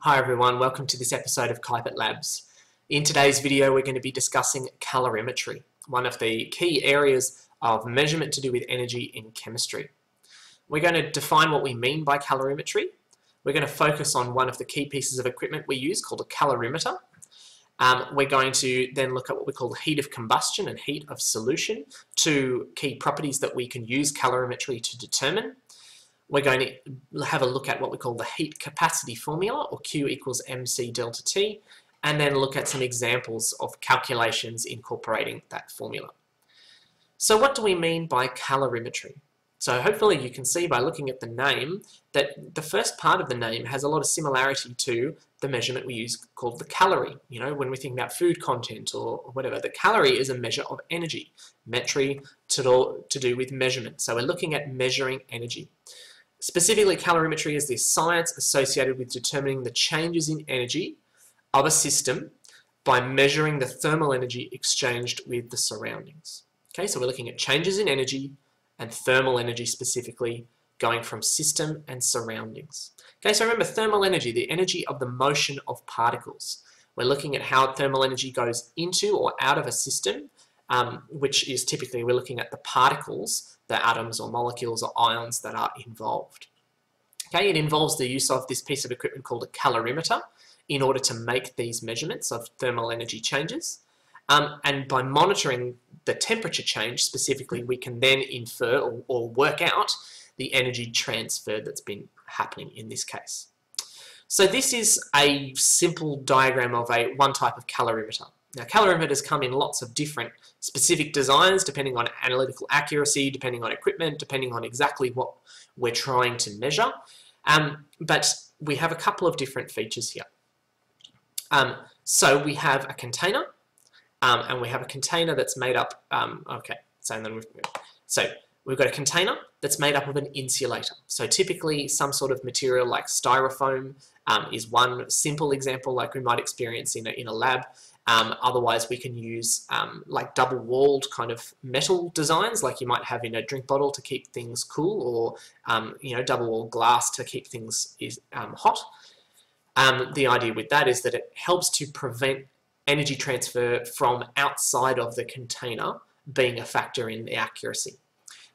Hi everyone, welcome to this episode of Keipert Labs. In today's video we're going to be discussing calorimetry, one of the key areas of measurement to do with energy in chemistry. We're going to define what we mean by calorimetry. We're going to focus on one of the key pieces of equipment we use called a calorimeter. We're going to then look at what we call heat of combustion and heat of solution, two key properties that we can use calorimetry to determine. We're going to have a look at what we call the heat capacity formula, or Q equals mCdeltaT, and then look at some examples of calculations incorporating that formula. So what do we mean by calorimetry? So hopefully you can see by looking at the name that the first part of the name has a lot of similarity to the measurement we use called the calorie. You know, when we think about food content or whatever, the calorie is a measure of energy. Metry to do with measurement. So we're looking at measuring energy. Specifically, calorimetry is the science associated with determining the changes in energy of a system by measuring the thermal energy exchanged with the surroundings. Okay, so we're looking at changes in energy and thermal energy specifically, going from system and surroundings. Okay, so remember thermal energy, the energy of the motion of particles. We're looking at how thermal energy goes into or out of a system, which is typically we're looking at the particles, the atoms or molecules or ions that are involved. Okay, it involves the use of this piece of equipment called a calorimeter in order to make these measurements of thermal energy changes. And by monitoring the temperature change specifically, we can then infer or work out the energy transfer that's been happening in this case. So this is a simple diagram of one type of calorimeter. Now, calorimeters come in lots of different specific designs depending on analytical accuracy, depending on equipment, depending on exactly what we're trying to measure. But we have a couple of different features here. So we have a container, and we have a container that's made up, so we've got a container that's made up of an insulator. So typically some sort of material like styrofoam is one simple example like we might experience in a lab. Otherwise we can use like double-walled kind of metal designs like you might have in a drink bottle to keep things cool, or you know, double-walled glass to keep things hot. The idea with that is that it helps to prevent energy transfer from outside of the container being a factor in the accuracy.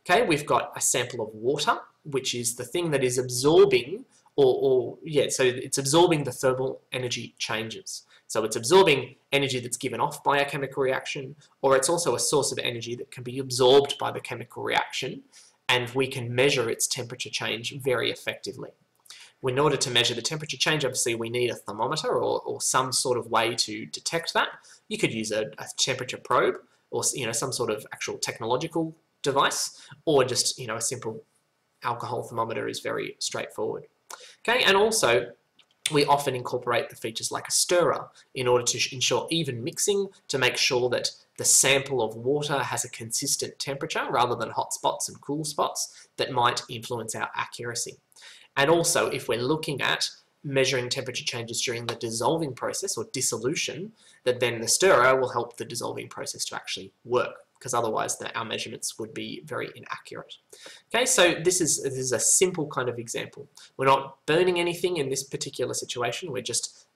Okay, we've got a sample of water, which is the thing that is absorbing, so it's absorbing the thermal energy changes. So it's absorbing energy that's given off by a chemical reaction, or it's also a source of energy that can be absorbed by the chemical reaction, and we can measure its temperature change very effectively. In order to measure the temperature change, obviously we need a thermometer or some sort of way to detect that. You could use a temperature probe, or some sort of actual technological device, or just a simple alcohol thermometer is very straightforward. Okay, and also we often incorporate the features like a stirrer in order to ensure even mixing, to make sure that the sample of water has a consistent temperature rather than hot spots and cool spots that might influence our accuracy. And also, if we're looking at measuring temperature changes during the dissolving process or dissolution, that then the stirrer will help the dissolving process to actually work, because otherwise our measurements would be very inaccurate. Okay, so this is a simple kind of example. We're not burning anything in this particular situation.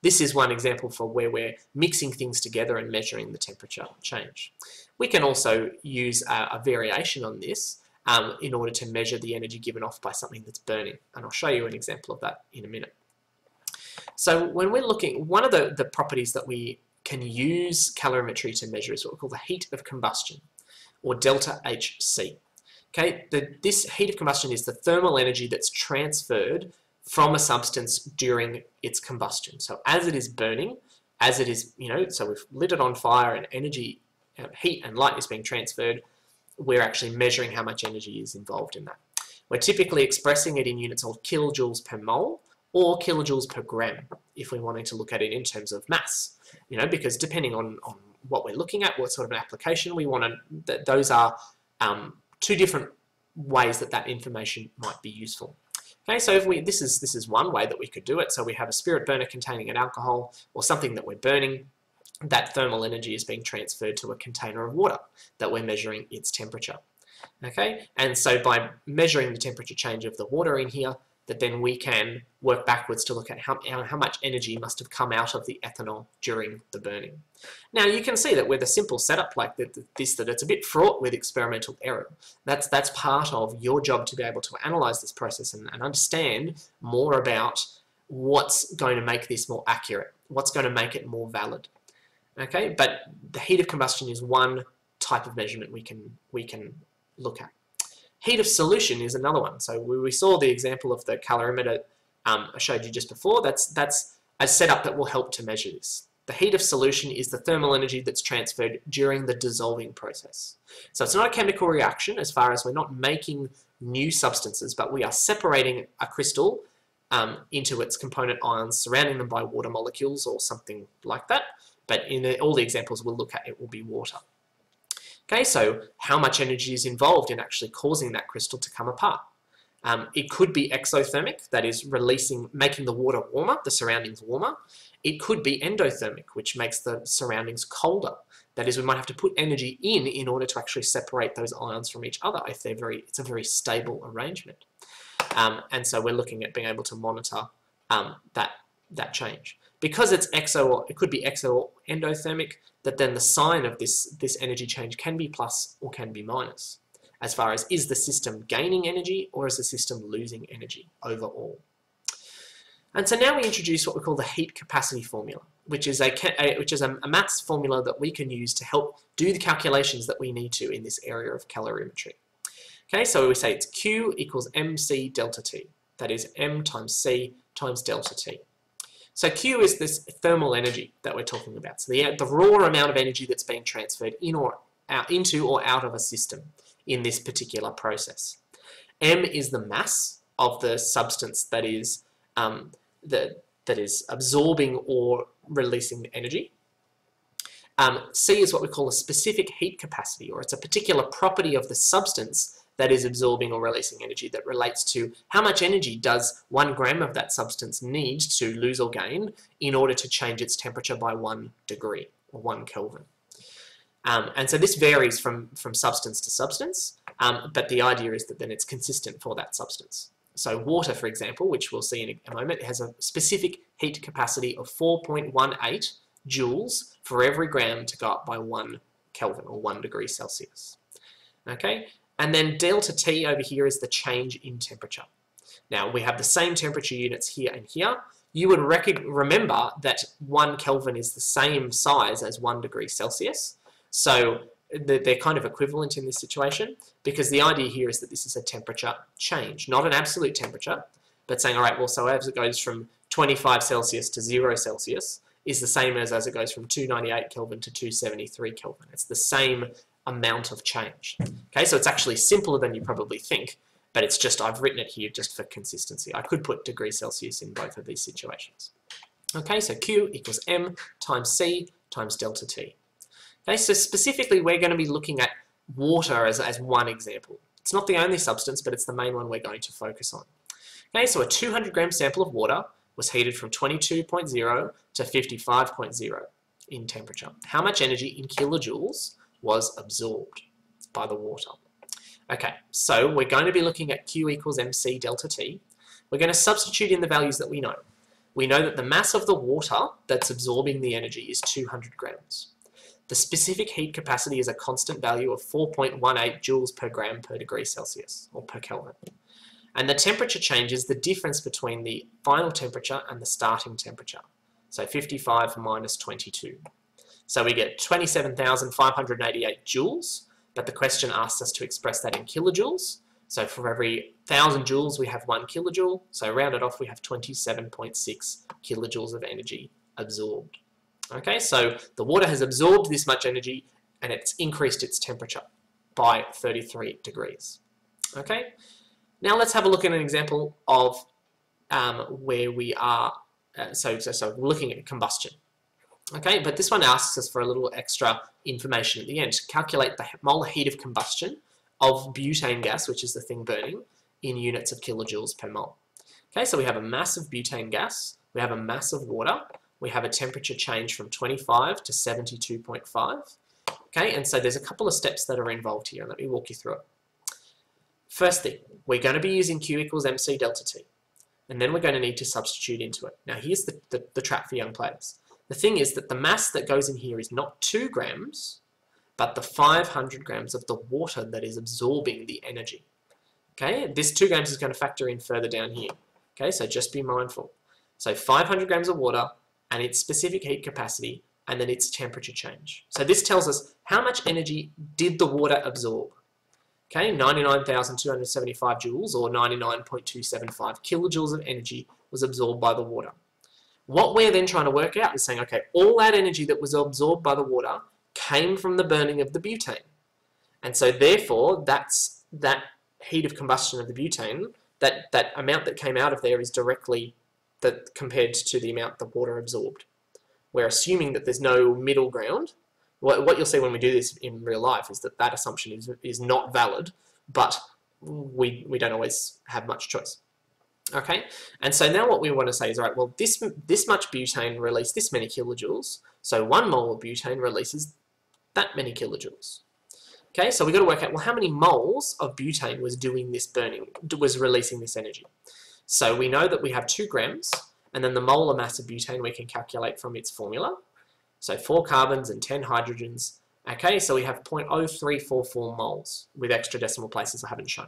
This is one example for where we're mixing things together and measuring the temperature change. We can also use a variation on this in order to measure the energy given off by something that's burning, and I'll show you an example of that in a minute. So when we're looking, one of the properties that we can use calorimetry to measure is what we call the heat of combustion, or delta HC. Okay, this heat of combustion is the thermal energy that's transferred from a substance during its combustion. So as it is burning, so we've lit it on fire and energy, heat and light is being transferred, we're actually measuring how much energy is involved in that. We're typically expressing it in units called kilojoules per mole or kilojoules per gram if we're wanting to look at it in terms of mass. Because depending on what we're looking at, what sort of an application we want to, those are two different ways that information might be useful. Okay, so this is one way that we could do it. So we have a spirit burner containing an alcohol or something that we're burning. That thermal energy is being transferred to a container of water that we're measuring its temperature. Okay, and so by measuring the temperature change of the water in here, that then we can work backwards to look at how much energy must have come out of the ethanol during the burning. Now you can see that with a simple setup like this, that it's a bit fraught with experimental error. That's part of your job to be able to analyze this process and understand more about what's going to make this more accurate, what's going to make it more valid. Okay, but the heat of combustion is one type of measurement we can look at. Heat of solution is another one. So we saw the example of the calorimeter I showed you just before. That's a setup that will help to measure this. The heat of solution is the thermal energy that's transferred during the dissolving process. So it's not a chemical reaction as far as we're not making new substances, but we are separating a crystal into its component ions, surrounding them by water molecules or something like that. But in all the examples we'll look at, it will be water. Okay, so how much energy is involved in actually causing that crystal to come apart? It could be exothermic, that is making the water warmer, the surroundings warmer. It could be endothermic, which makes the surroundings colder. That is, we might have to put energy in order to actually separate those ions from each other if it's a very stable arrangement. And so we're looking at being able to monitor that change. Because it could be exo or endothermic, that then the sign of this energy change can be plus or can be minus, as far as is the system gaining energy or is the system losing energy overall. And so now we introduce what we call the heat capacity formula, which is a maths formula that we can use to help do the calculations that we need to in this area of calorimetry. Okay, so we say it's Q equals mCdeltaT, that is m times C times delta T. So Q is this thermal energy that we're talking about. So the raw amount of energy that's being transferred into or out of a system in this particular process. M is the mass of the substance that is absorbing or releasing the energy. C is what we call a specific heat capacity, or it's a particular property of the substance that is absorbing or releasing energy that relates to how much energy does 1 gram of that substance need to lose or gain in order to change its temperature by 1 degree or 1 Kelvin. And so this varies from substance to substance, but the idea is that then it's consistent for that substance. So water, for example, which we'll see in a moment, has a specific heat capacity of 4.18 joules for every gram to go up by 1 Kelvin or 1 degree Celsius. Okay? And then delta T over here is the change in temperature. Now, we have the same temperature units here and here. You would remember that 1 Kelvin is the same size as 1 degree Celsius. So they're kind of equivalent in this situation, because the idea here is that this is a temperature change, not an absolute temperature, but saying, all right, well, so as it goes from 25 Celsius to 0 Celsius is the same as it goes from 298 Kelvin to 273 Kelvin. It's the same amount of change. Okay, so it's actually simpler than you probably think, but it's just, I've written it here just for consistency. I could put degrees Celsius in both of these situations. Okay, so Q equals M times C times delta T. Okay, so specifically we're going to be looking at water as one example. It's not the only substance, but it's the main one we're going to focus on. Okay, so a 200 gram sample of water was heated from 22.0 to 55.0 in temperature. How much energy in kilojoules was absorbed by the water? Okay, so we're going to be looking at Q equals mc delta T. We're going to substitute in the values that we know. We know that the mass of the water that's absorbing the energy is 200 grams. The specific heat capacity is a constant value of 4.18 joules per gram per degree Celsius, or per Kelvin. And the temperature change is the difference between the final temperature and the starting temperature. So 55 minus 22. So we get 27,588 joules, but the question asks us to express that in kilojoules. So for every 1,000 joules, we have 1 kilojoule. So rounded off, we have 27.6 kilojoules of energy absorbed. Okay, so the water has absorbed this much energy and it's increased its temperature by 33 degrees. Okay, now let's have a look at an example of where we are, so we're looking at combustion. Okay, but this one asks us for a little extra information at the end to calculate the molar heat of combustion of butane gas, which is the thing burning, in units of kilojoules per mole. Okay, so we have a mass of butane gas, we have a mass of water, we have a temperature change from 25 to 72.5. Okay, and so there's a couple of steps that are involved here. Let me walk you through it. First thing, we're going to be using Q equals mc delta T. and then we're going to need to substitute into it. Now here's the trap for young players. The thing is that the mass that goes in here is not 2 grams, but the 500 grams of the water that is absorbing the energy. Okay, this 2 grams is going to factor in further down here. Okay, so just be mindful. So 500 grams of water and its specific heat capacity and then its temperature change. So this tells us how much energy did the water absorb. Okay, 99,275 joules or 99.275 kilojoules of energy was absorbed by the water. What we're then trying to work out is saying, okay, all that energy that was absorbed by the water came from the burning of the butane. And so therefore, that's that heat of combustion of the butane, that amount that came out of there is directly compared to the amount the water absorbed. We're assuming that there's no middle ground. What you'll see when we do this in real life is that assumption is not valid, but we don't always have much choice. Okay, and so now what we want to say is, all right, well, this much butane released this many kilojoules, so 1 mole of butane releases that many kilojoules. Okay, so we've got to work out, well, how many moles of butane was doing this burning, was releasing this energy. So we know that we have 2 grams, and then the molar mass of butane we can calculate from its formula. So 4 carbons and 10 hydrogens. Okay, so we have 0.0344 moles with extra decimal places I haven't shown.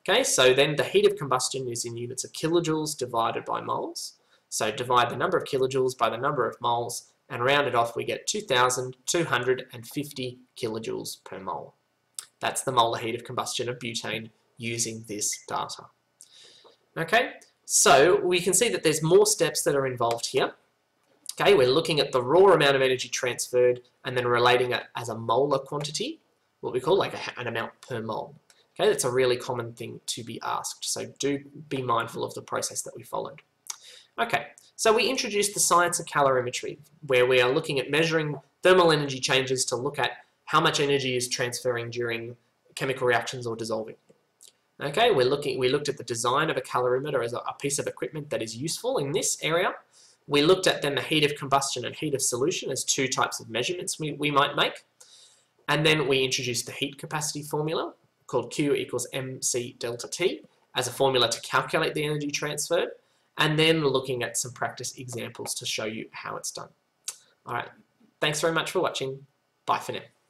Okay, so then the heat of combustion is in units of kilojoules divided by moles. So divide the number of kilojoules by the number of moles, and round it off we get 2,250 kilojoules per mole. That's the molar heat of combustion of butane using this data. Okay, so we can see that there's more steps that are involved here. Okay, we're looking at the raw amount of energy transferred and then relating it as a molar quantity, what we call like an amount per mole. Okay, that's a really common thing to be asked, so do be mindful of the process that we followed. Okay, so we introduced the science of calorimetry, where we are looking at measuring thermal energy changes to look at how much energy is transferring during chemical reactions or dissolving. Okay, we looked at the design of a calorimeter as a piece of equipment that is useful in this area. We looked at then the heat of combustion and heat of solution as 2 types of measurements we might make. And then we introduced the heat capacity formula called Q equals mCdeltaT as a formula to calculate the energy transferred, and then looking at some practice examples to show you how it's done. All right, thanks very much for watching. Bye for now.